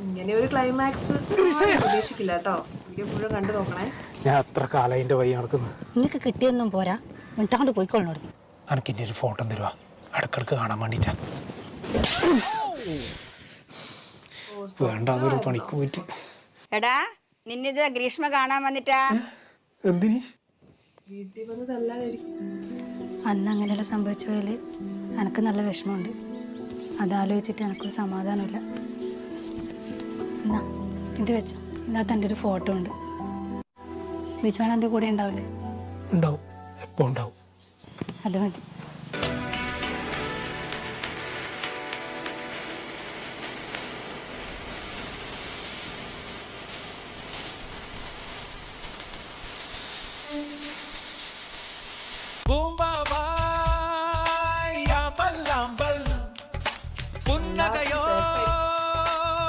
ഇങ്ങനെ ഒരു ക്ലൈമാക്സ് പ്രതീക്ഷിക്കില്ല കേട്ടോ. വീഡിയോ മുഴുവൻ കണ്ടു നോക്കണേ. ഞാൻ അത്ര കാലം അതിന്റെ വഴി നടക്കുന്നു. നിങ്ങൾക്ക് കിട്ടിയൊന്നും പോരാ, മിണ്ടാണ്ട് പോയിക്കൊള്ളു. എനിക്ക് ഇനി ഒരു ഫോട്ടോ തരുവാ, ഇടക്കിടക്ക് കാണാൻ വേണ്ടിട്ടാ. വേണ്ട, അതൊരു പണിക്ക് പോയിട്ട്. എടാ നിന്നിത് ഗ്രീഷ്മ കാണാൻ വന്നിട്ടാ. എന്തിനി വീട്ടിൽ വന്ന് തല്ലാനായിരിക്കും. അന്ന് അങ്ങനെയല്ല സംഭവിച്ച പോലെ എനിക്ക് നല്ല വിഷമമുണ്ട്. അതാലോചിച്ചിട്ട് എനിക്കൊരു സമാധാനമില്ല. എന്നാ ഇത് വെച്ചോ, ഇതിനകത്ത് എൻ്റെ ഒരു ഫോട്ടോ ഉണ്ട്. ബിജുവാണ് എൻ്റെ കൂടെ ഉണ്ടാവില്ലേ? ഉണ്ടാവും, എപ്പോ ഉണ്ടാവും. അത് മതി.